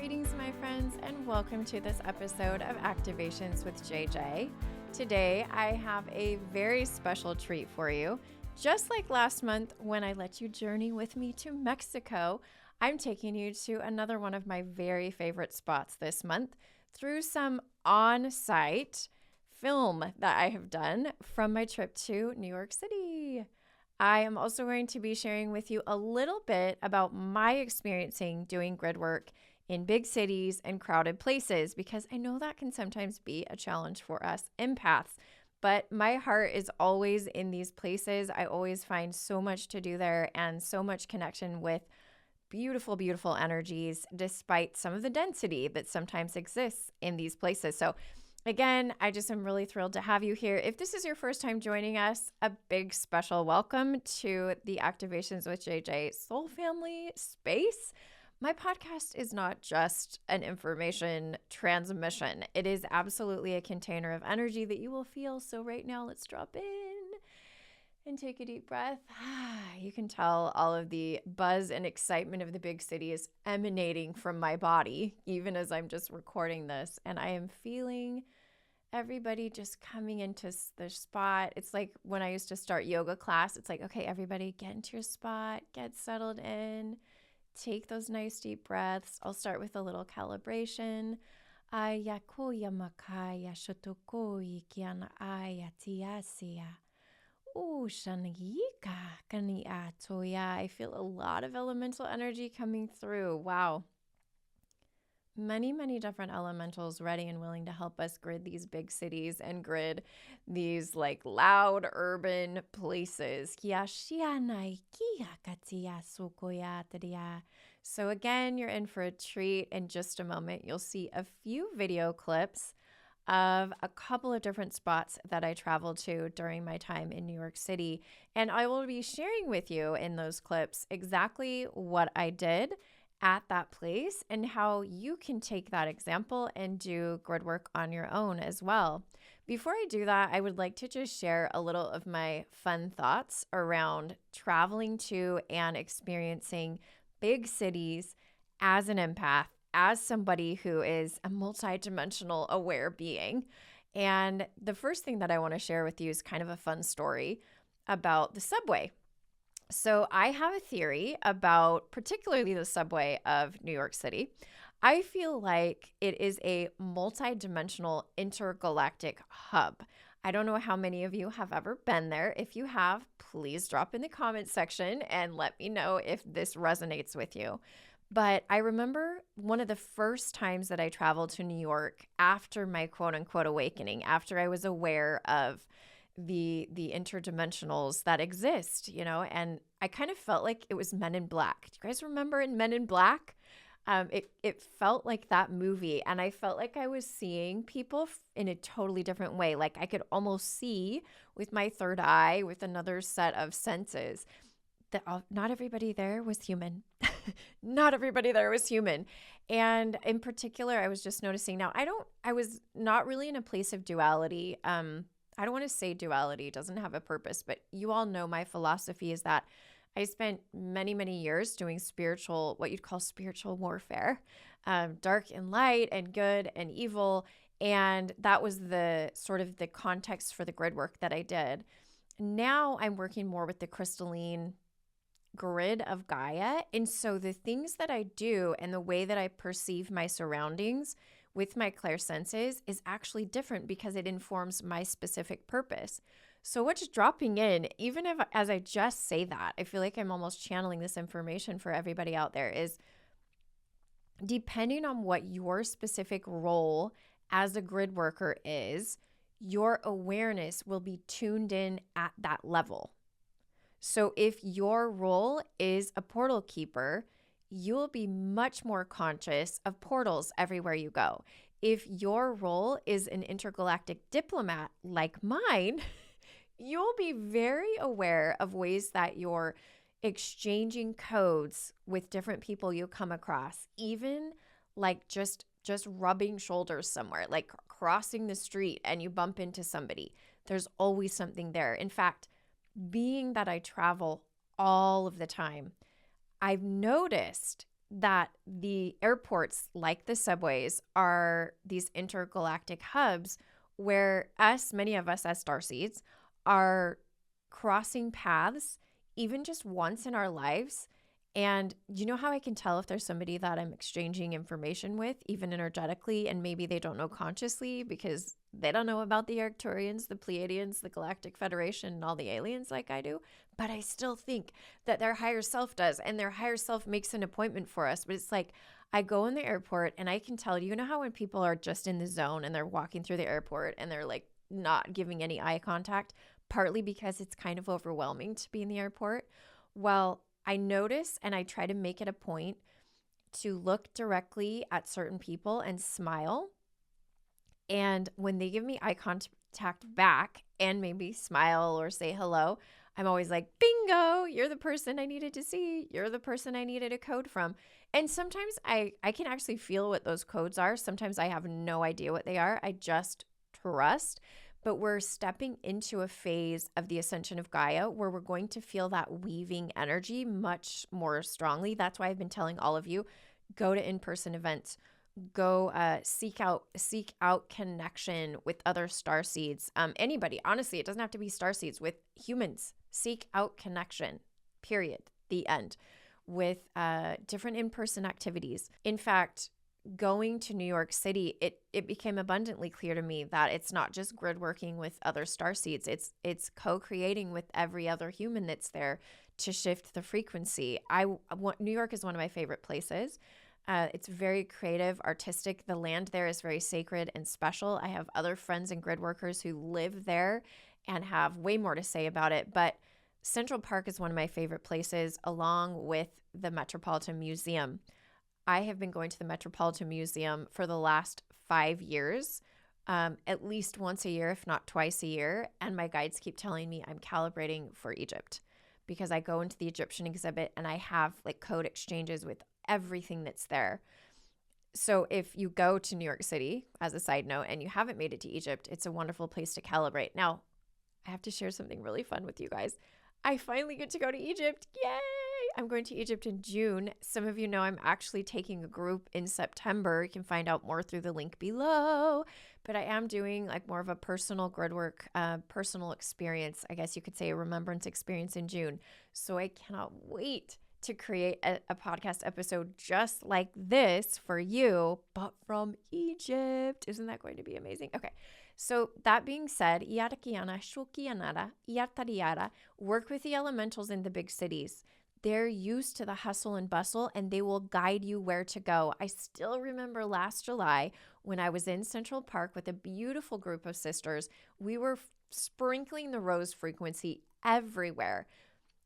Greetings, my friends, and welcome to this episode of Activations with JJ. Today, I have a very special treat for you. Just like last month when I let you journey with me to Mexico, I'm taking you to another one of my very favorite spots this month through some on-site film that I have done from my trip to New York City. I am also going to be sharing with you a little bit about my experiencing doing grid work in big cities and crowded places, because I know that can sometimes be a challenge for us empaths. But my heart is always in these places. I always find so much to do there and so much connection with beautiful, beautiful energies, despite some of the density that sometimes exists in these places. So again, I just am really thrilled to have you here. If this is your first time joining us, a big special welcome to the Activations with JJ Soul Family space. My podcast is not just an information transmission. It is absolutely a container of energy that you will feel. So right now, let's drop in and take a deep breath. You can tell all of the buzz and excitement of the big city is emanating from my body, even as I'm just recording this. And I am feeling everybody just coming into their spot. It's like when I used to start yoga class, it's like, okay, everybody get into your spot, get settled in. Take those nice deep breaths. I'll start with a little calibration. Aya koya makaya shotokoi kiana aya tiasia. Shanayika kania toya. I feel a lot of elemental energy coming through. Wow. Many, many different elementals ready and willing to help us grid these big cities and grid these like loud urban places. So again, you're in for a treat. In just a moment, you'll see a few video clips of a couple of different spots that I traveled to during my time in New York City. And I will be sharing with you in those clips exactly what I did at that place and how you can take that example and do grid work on your own as well. Before I do that, I would like to just share a little of my fun thoughts around traveling to and experiencing big cities as an empath, as somebody who is a multidimensional aware being. And the first thing that I want to share with you is kind of a fun story about the subway. So I have a theory about particularly the subway of New York City. I feel like it is a multidimensional intergalactic hub. I don't know how many of you have ever been there. If you have, please drop in the comments section and let me know if this resonates with you. But I remember one of the first times that I traveled to New York after my quote unquote awakening, after I was aware of the interdimensionals that exist, and I kind of felt like it was Men in Black. Do you guys remember in Men in Black? It felt like that movie, and I felt like I was seeing people in a totally different way. Like I could almost see with my third eye, with another set of senses, that not everybody there was human. Not everybody there was human. And in particular, I was just noticing now, I was not really in a place of duality. I don't want to say duality doesn't have a purpose, but you all know my philosophy is that I spent many, many years doing what you'd call spiritual warfare, dark and light and good and evil. And that was the sort of the context for the grid work that I did. Now I'm working more with the crystalline grid of Gaia. And so the things that I do and the way that I perceive my surroundings with my clairsenses is actually different because it informs my specific purpose. So what's dropping in, even if as I just say that, I feel like I'm almost channeling this information for everybody out there, is depending on what your specific role as a grid worker is, your awareness will be tuned in at that level. So if your role is a portal keeper, you'll be much more conscious of portals everywhere you go. If your role is an intergalactic diplomat like mine, you'll be very aware of ways that you're exchanging codes with different people you come across, even like just rubbing shoulders somewhere, like crossing the street and you bump into somebody. There's always something there. In fact, being that I travel all of the time, I've noticed that the airports, like the subways, are these intergalactic hubs where many of us as starseeds, are crossing paths even just once in our lives. And you know how I can tell if there's somebody that I'm exchanging information with, even energetically, and maybe they don't know consciously because they don't know about the Arcturians, the Pleiadians, the Galactic Federation, and all the aliens like I do. But I still think that their higher self does, and their higher self makes an appointment for us. But it's like I go in the airport and I can tell, you know how when people are just in the zone and they're walking through the airport and they're like not giving any eye contact, partly because it's kind of overwhelming to be in the airport. Well, I notice and I try to make it a point to look directly at certain people and smile. And when they give me eye contact back and maybe smile or say hello, I'm always like, bingo, you're the person I needed to see. You're the person I needed a code from. And sometimes I can actually feel what those codes are. Sometimes I have no idea what they are. I just trust. But we're stepping into a phase of the ascension of Gaia where we're going to feel that weaving energy much more strongly. That's why I've been telling all of you, go to in-person events, go seek out connection with other starseeds. Anybody, honestly, it doesn't have to be starseeds. With humans, seek out connection, period, the end, with different in-person activities. In fact, going to New York City, it became abundantly clear to me that it's not just grid working with other starseeds. It's co-creating with every other human that's there to shift the frequency. New York is one of my favorite places. It's very creative, artistic. The land there is very sacred and special. I have other friends and grid workers who live there and have way more to say about it. But Central Park is one of my favorite places, along with the Metropolitan Museum. I have been going to the Metropolitan Museum for the last 5 years, at least once a year, if not twice a year. And my guides keep telling me I'm calibrating for Egypt because I go into the Egyptian exhibit and I have like code exchanges with everything that's there. So if you go to New York City, as a side note, and you haven't made it to Egypt, it's a wonderful place to calibrate. Now, I have to share something really fun with you guys. I finally get to go to Egypt. Yay! I'm going to Egypt in June. Some of you know I'm actually taking a group in September. You can find out more through the link below. But I am doing like more of a personal gridwork, personal experience. I guess you could say a remembrance experience in June. So I cannot wait to create a podcast episode just like this for you, but from Egypt. Isn't that going to be amazing? Okay. So that being said, work with the elementals in the big cities. They're used to the hustle and bustle and they will guide you where to go. I still remember last July when I was in Central Park with a beautiful group of sisters. We were sprinkling the rose frequency everywhere.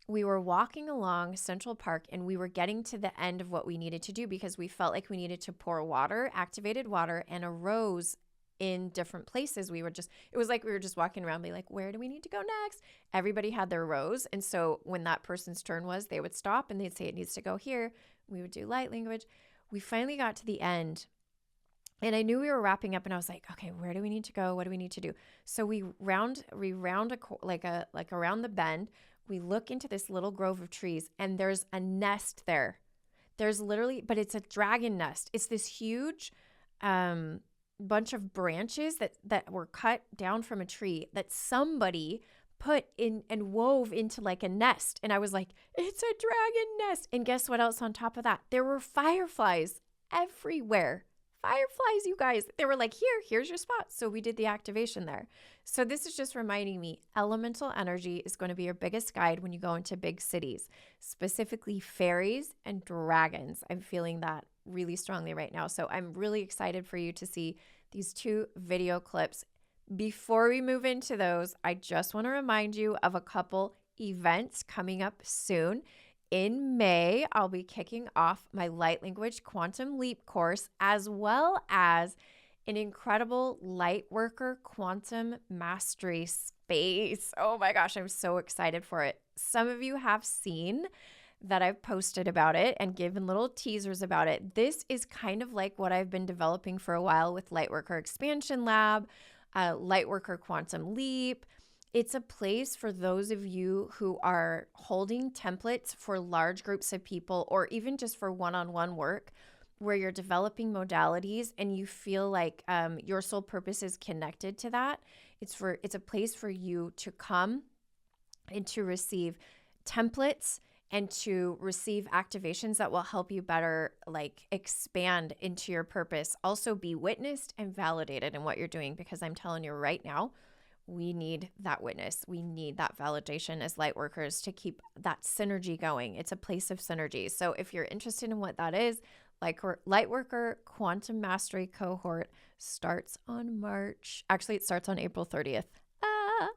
We were walking along Central Park and we were getting to the end of what we needed to do because we felt like we needed to pour water, activated water, and a rose in different places. It was like we were just walking around being like, where do we need to go next? Everybody had their rose. And so when that person's turn was, they would stop and they'd say it needs to go here. We would do light language. We finally got to the end and I knew we were wrapping up and I was like, okay, where do we need to go? What do we need to do? So we round around the bend. We look into this little grove of trees and there's a nest there. There's literally, but it's a dragon nest. It's this huge bunch of branches that were cut down from a tree that somebody put in and wove into like a nest. And I was like, it's a dragon nest. And guess what else on top of that? There were fireflies everywhere. Fireflies, you guys. They were like, here's your spot. So we did the activation there. So this is just reminding me, elemental energy is going to be your biggest guide when you go into big cities, specifically fairies and dragons. I'm feeling that really strongly right now. So I'm really excited for you to see these 2 video clips. Before we move into those, I just want to remind you of a couple events coming up soon. In May, I'll be kicking off my Light Language Quantum Leap course, as well as an incredible Lightworker Quantum Mastery space. Oh my gosh, I'm so excited for it. Some of you have seen that I've posted about it and given little teasers about it. This is kind of like what I've been developing for a while with Lightworker Expansion Lab, Lightworker Quantum Leap. It's a place for those of you who are holding templates for large groups of people or even just for one-on-one work where you're developing modalities and you feel like your sole purpose is connected to that. It's a place for you to come and to receive templates and to receive activations that will help you better like expand into your purpose. Also be witnessed and validated in what you're doing, because I'm telling you right now, we need that witness. We need that validation as light workers to keep that synergy going. It's a place of synergy. So if you're interested in what that is, like light worker quantum mastery cohort starts on March. Actually, it starts on April 30th. Ah,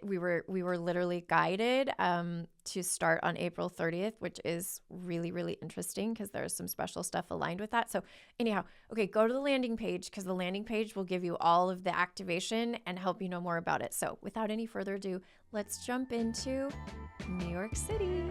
we were literally guided to start on April 30th, which is really, really interesting because there's some special stuff aligned with that. So anyhow, okay, go to the landing page because the landing page will give you all of the activation and help you know more about it. So without any further ado, let's jump into New York City.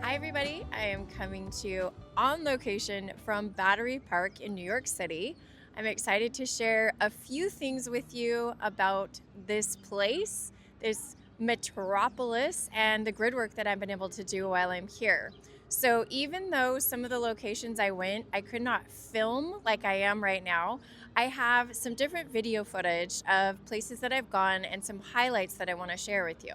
Hi, everybody. I am coming to you on location from Battery Park in New York City. I'm excited to share a few things with you about this place, this metropolis, and the grid work that I've been able to do while I'm here. So even though some of the locations I went, I could not film like I am right now, I have some different video footage of places that I've gone and some highlights that I want to share with you.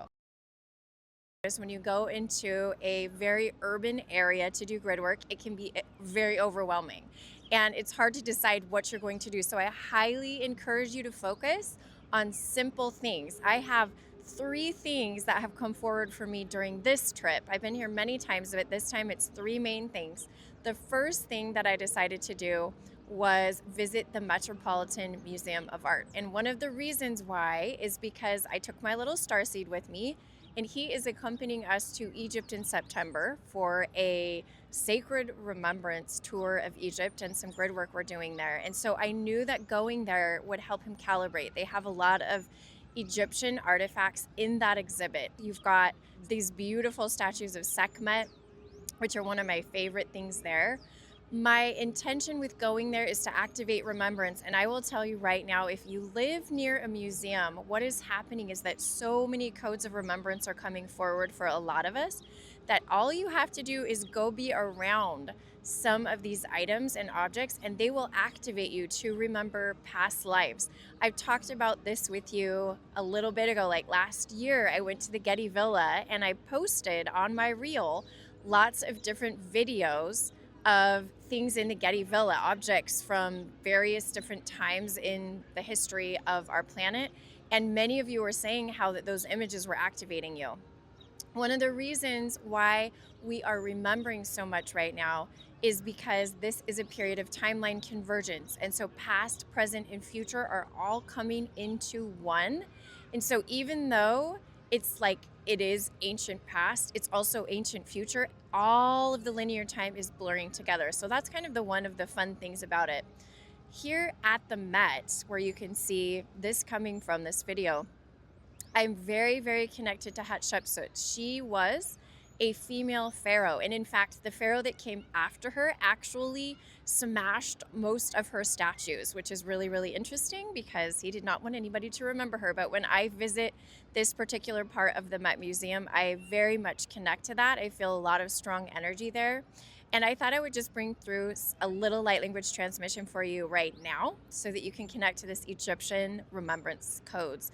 When you go into a very urban area to do grid work, it can be very overwhelming and it's hard to decide what you're going to do. So I highly encourage you to focus on simple things. I have 3 things that have come forward for me during this trip. I've been here many times, but this time it's 3 main things. The first thing that I decided to do was visit the Metropolitan Museum of Art. And one of the reasons why is because I took my little starseed with me, and he is accompanying us to Egypt in September for a sacred remembrance tour of Egypt and some grid work we're doing there. And so I knew that going there would help him calibrate. They have a lot of Egyptian artifacts in that exhibit. You've got these beautiful statues of Sekhmet, which are one of my favorite things there. My intention with going there is to activate remembrance. And I will tell you right now, if you live near a museum, what is happening is that so many codes of remembrance are coming forward for a lot of us that all you have to do is go be around some of these items and objects and they will activate you to remember past lives. I've talked about this with you a little bit ago. Like last year, I went to the Getty Villa and I posted on my reel lots of different videos of things in the Getty Villa, objects from various different times in the history of our planet. And many of you were saying how that those images were activating you. One of the reasons why we are remembering so much right now is because this is a period of timeline convergence. And so past, present, and future are all coming into one. And so even though it's like it is ancient past, it's also ancient future, all of the linear time is blurring together. So that's kind of one of the fun things about it. Here at the Met, where you can see this coming from this video, I'm very, very connected to Hatshepsut. She was a female pharaoh. And in fact, the pharaoh that came after her actually smashed most of her statues, which is really, really interesting because he did not want anybody to remember her. But when I visit this particular part of the Met Museum, I very much connect to that. I feel a lot of strong energy there. And I thought I would just bring through a little light language transmission for you right now so that you can connect to this Egyptian remembrance codes.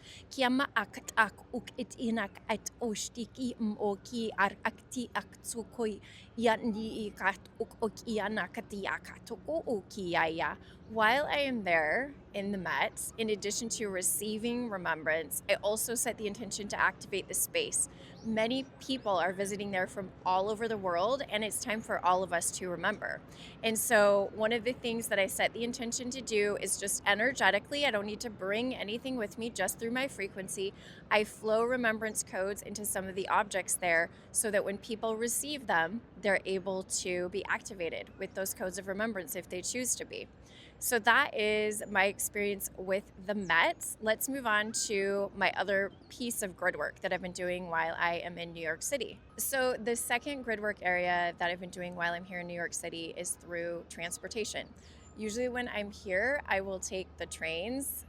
While I am there in the Met, in addition to receiving remembrance, I also set the intention to activate the space. Many people are visiting there from all over the world, and it's time for all of us to remember. And so, one of the things that I set the intention to do is just energetically, I don't need to bring anything with me, just through my frequency. I flow remembrance codes into some of the objects there so that when people receive them, they're able to be activated with those codes of remembrance if they choose to be. So that is my experience with the Met. Let's move on to my other piece of grid work that I've been doing while I am in New York City. So the second grid work area that I've been doing while I'm here in New York City is through transportation. Usually when I'm here, I will take the trains,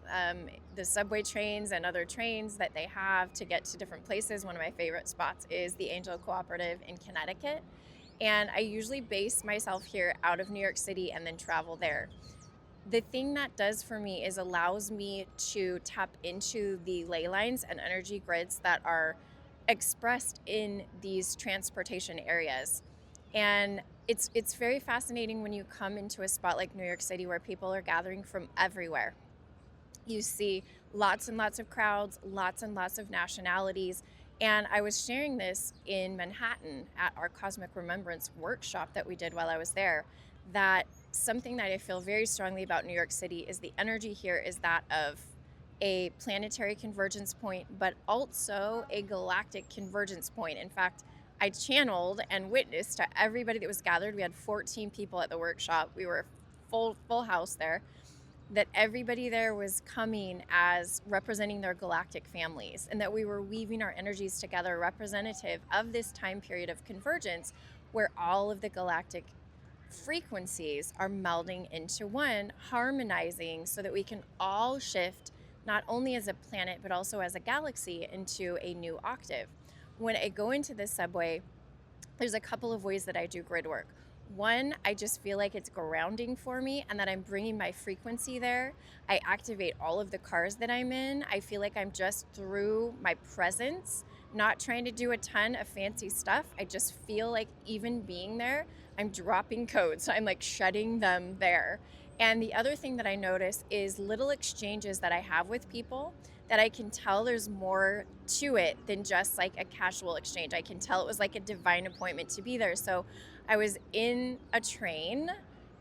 the subway trains and other trains that they have to get to different places. One of my favorite spots is the Angel Cooperative in Connecticut. And I usually base myself here out of New York City and then travel there. The thing that does for me is allows me to tap into the ley lines and energy grids that are expressed in these transportation areas. And it's very fascinating when you come into a spot like New York City where people are gathering from everywhere. You see lots and lots of crowds, lots and lots of nationalities. And I was sharing this in Manhattan at our Cosmic Remembrance workshop that we did while I was there, that something that I feel very strongly about New York City is the energy here is that of a planetary convergence point, but also a galactic convergence point. In fact, I channeled and witnessed to everybody that was gathered. We had 14 people at the workshop. We were full house there, that everybody there was coming as representing their galactic families, and that we were weaving our energies together representative of this time period of convergence where all of the galactic frequencies are melding into one, harmonizing so that we can all shift not only as a planet but also as a galaxy into a new octave. When I go into the subway, there's a couple of ways that I do grid work. One, I just feel like it's grounding for me and that I'm bringing my frequency there. I activate all of the cars that I'm in. I feel like I'm just through my presence, not trying to do a ton of fancy stuff. I just feel like even being there, I'm dropping codes. I'm like shutting them there. And the other thing that I notice is little exchanges that I have with people that I can tell there's more to it than just like a casual exchange. I can tell it was like a divine appointment to be there. So I was in a train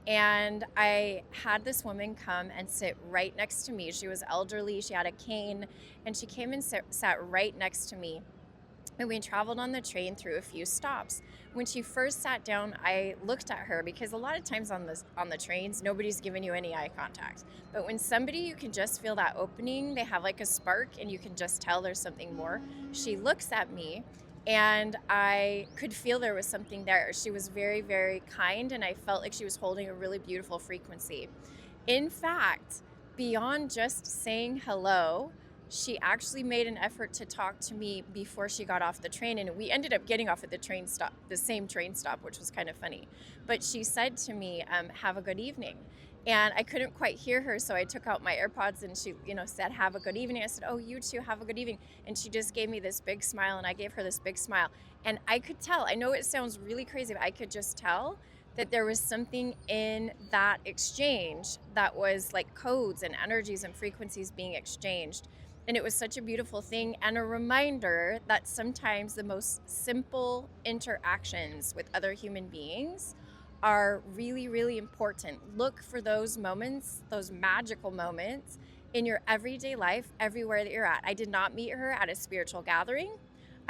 and I had this woman come and sit right next to me. She was elderly, she had a cane, and she came and sat right next to me. And we traveled on the train through a few stops. When she first sat down, I looked at her because a lot of times on the trains, nobody's giving you any eye contact. But when somebody, you can just feel that opening, they have like a spark and you can just tell there's something more. She looks at me and I could feel there was something there. She was very, very kind, and I felt like she was holding a really beautiful frequency. In fact, beyond just saying hello, she actually made an effort to talk to me before she got off the train, and we ended up getting off at the same train stop, which was kind of funny. But she said to me, have a good evening. And I couldn't quite hear her, so I took out my AirPods and she, said, have a good evening. I said, oh, you too, have a good evening. And she just gave me this big smile, and I gave her this big smile. And I could tell, I know it sounds really crazy, but I could just tell that there was something in that exchange that was like codes and energies and frequencies being exchanged. And it was such a beautiful thing and a reminder that sometimes the most simple interactions with other human beings are really, really important. Look for those moments, those magical moments in your everyday life, everywhere that you're at. I did not meet her at a spiritual gathering.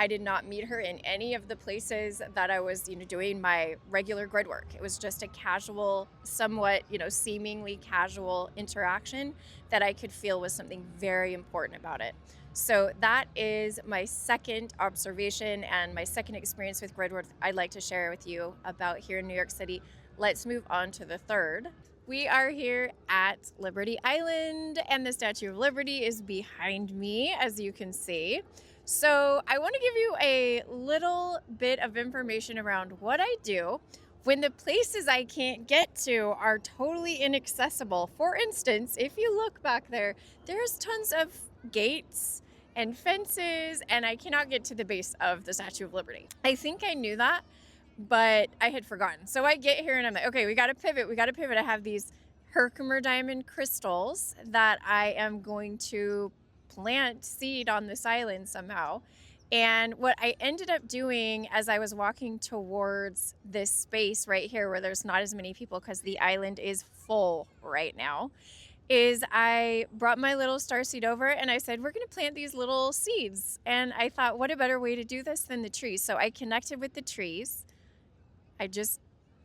I did not meet her in any of the places that I was, doing my regular grid work. It was just a casual, somewhat, seemingly casual interaction that I could feel was something very important about it. So that is my second observation and my second experience with grid work I'd like to share with you about here in New York City. Let's move on to the third. We are here at Liberty Island, and the Statue of Liberty is behind me, as you can see. So I want to give you a little bit of information around what I do when the places I can't get to are totally inaccessible. For instance, if you look back there, there's tons of gates and fences, and I cannot get to the base of the Statue of Liberty. I think I knew that, but I had forgotten. So I get here and I'm like, okay, we got to pivot. I have these Herkimer diamond crystals that I am going to plant seed on this island somehow. And what I ended up doing as I was walking towards this space right here where there's not as many people because the island is full right now, is I brought my little starseed over and I said, we're going to plant these little seeds. And I thought, what a better way to do this than the trees? So I connected with the trees. I just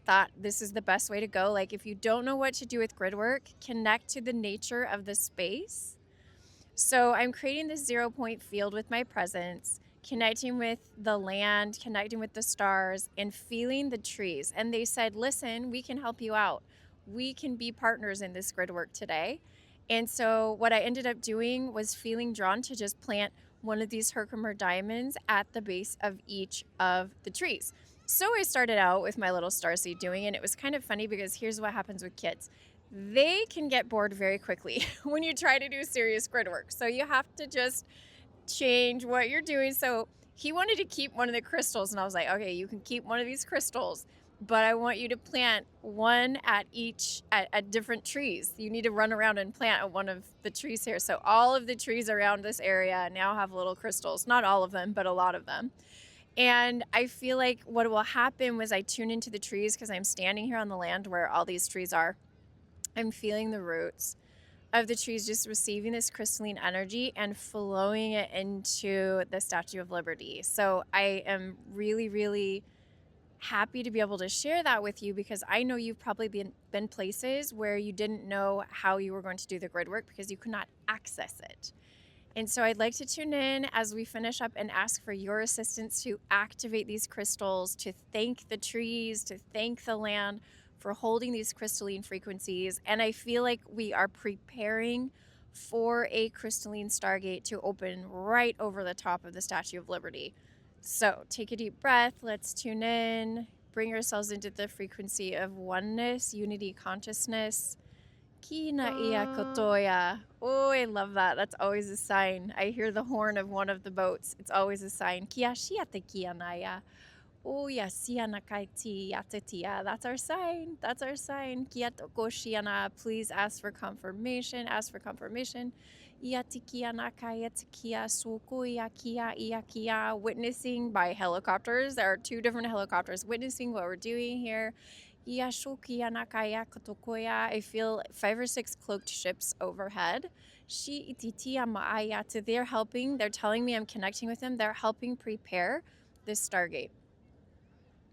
thought this is the best way to go. Like, if you don't know what to do with grid work, connect to the nature of the space. So I'm creating this 0 point field with my presence, connecting with the land, connecting with the stars, and feeling the trees. And they said, listen, we can help you out. We can be partners in this grid work today. And so what I ended up doing was feeling drawn to just plant one of these Herkimer diamonds at the base of each of the trees. So I started out with my little starseed doing it. And it was kind of funny because here's what happens with kids. They can get bored very quickly when you try to do serious grid work. So you have to just change what you're doing. So he wanted to keep one of the crystals, and I was like, okay, you can keep one of these crystals, but I want you to plant one at different trees. You need to run around and plant at one of the trees here. So all of the trees around this area now have little crystals. Not all of them, but a lot of them. And I feel like what will happen was I tune into the trees because I'm standing here on the land where all these trees are. I'm feeling the roots of the trees just receiving this crystalline energy and flowing it into the Statue of Liberty. So I am really, really happy to be able to share that with you because I know you've probably been places where you didn't know how you were going to do the grid work because you could not access it. And so I'd like to tune in as we finish up and ask for your assistance to activate these crystals, to thank the trees, to thank the land for holding these crystalline frequencies. And I feel like we are preparing for a crystalline stargate to open right over the top of the Statue of Liberty. So take a deep breath. Let's tune in. Bring ourselves into the frequency of oneness, unity, consciousness. Kina ia kotoya. Oh, I love that. That's always a sign. I hear the horn of one of the boats. It's always a sign. Kia shiate kia naya. Oh, ya siana kaiti yatetia. That's our sign. That's our sign. Kia toko shiana. Please ask for confirmation. Ask for confirmation. Iatikia kaya tikia sukuya kia ia kia. Witnessing by helicopters. There are 2 different helicopters witnessing what we're doing here. I feel 5 or 6 cloaked ships overhead. They're helping. They're telling me I'm connecting with them. They're helping prepare this stargate.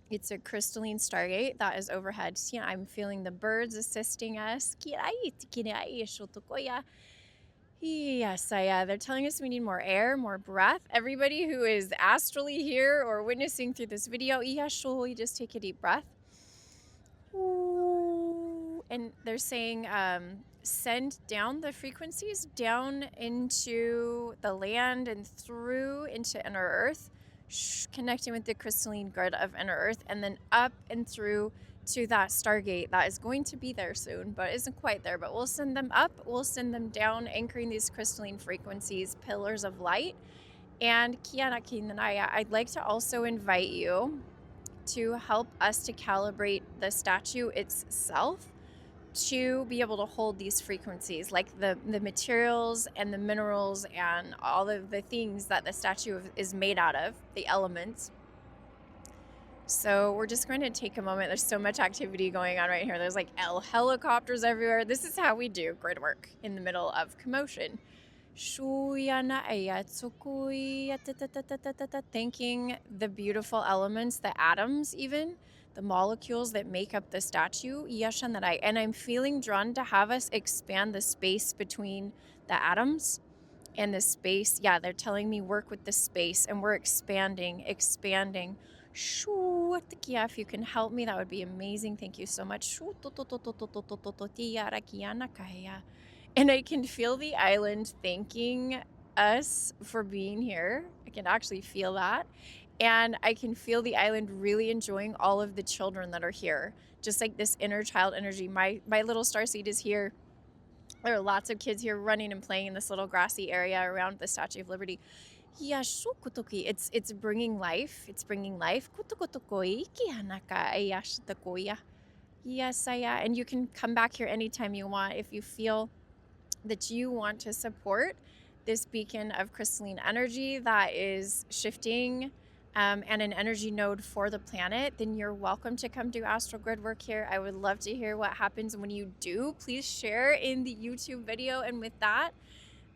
It's a crystalline stargate that is overhead. I'm feeling the birds assisting us. Yes, they're telling us we need more air, more breath. Everybody who is astrally here or witnessing through this video, just take a deep breath. And they're saying send down the frequencies down into the land and through into inner earth, connecting with the crystalline grid of inner earth, and then up and through to that stargate that is going to be there soon, but isn't quite there. But we'll send them up, we'll send them down, anchoring these crystalline frequencies, pillars of light. And Kiana Kinanaya, I'd like to also invite you to help us to calibrate the statue itself to be able to hold these frequencies, like the materials and the minerals and all of the things that the statue is made out of, the elements. So we're just going to take a moment. There's so much activity going on right here. There's like helicopters everywhere. This is how we do grid work in the middle of commotion. Thanking the beautiful elements, the atoms even, the molecules that make up the statue. And I'm feeling drawn to have us expand the space between the atoms and the space. Yeah, they're telling me work with the space, and we're expanding. If you can help me, that would be amazing. Thank you so much. And I can feel the island thanking us for being here. I can actually feel that. And I can feel the island really enjoying all of the children that are here. Just like this inner child energy. My little starseed is here. There are lots of kids here running and playing in this little grassy area around the Statue of Liberty. It's bringing life. It's bringing life. Yes, and you can come back here anytime you want if you feel that you want to support this beacon of crystalline energy that is shifting, and an energy node for the planet, then you're welcome to come do astral grid work here. I would love to hear what happens when you do. Please share in the YouTube video. And with that,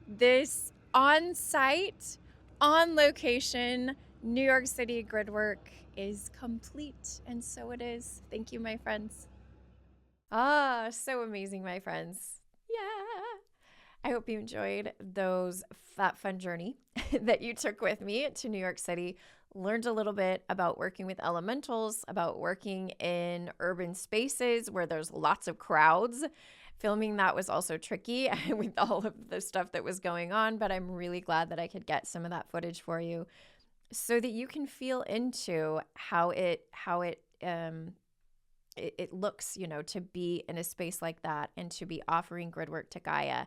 this on-site, on location, New York City grid work is complete. And so it is. Thank you, my friends. Ah, so amazing, my friends. Yeah. I hope you enjoyed that fun journey that you took with me to New York City. Learned a little bit about working with elementals, about working in urban spaces where there's lots of crowds. Filming that was also tricky with all of the stuff that was going on, but I'm really glad that I could get some of that footage for you so that you can feel into how it looks, to be in a space like that and to be offering grid work to Gaia.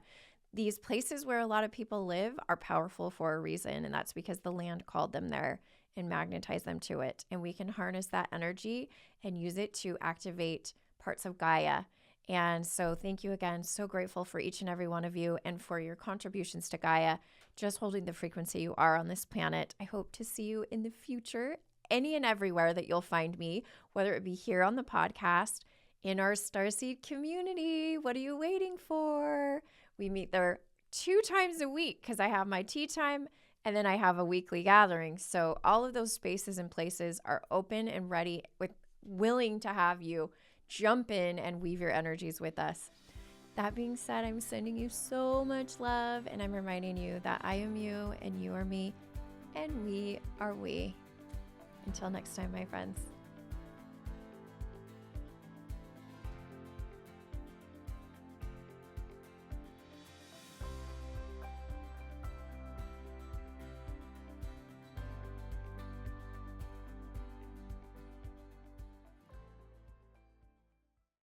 These places where a lot of people live are powerful for a reason, and that's because the land called them there and magnetized them to it. And we can harness that energy and use it to activate parts of Gaia. And so thank you again. So grateful for each and every one of you and for your contributions to Gaia, just holding the frequency you are on this planet. I hope to see you in the future, any and everywhere that you'll find me, whether it be here on the podcast, in our Starseed community. What are you waiting for? We meet there 2 times a week because I have my tea time and then I have a weekly gathering. So all of those spaces and places are open and ready, willing to have you jump in and weave your energies with us. That being said, I'm sending you so much love, and I'm reminding you that I am you and you are me and we are we. Until next time, my friends.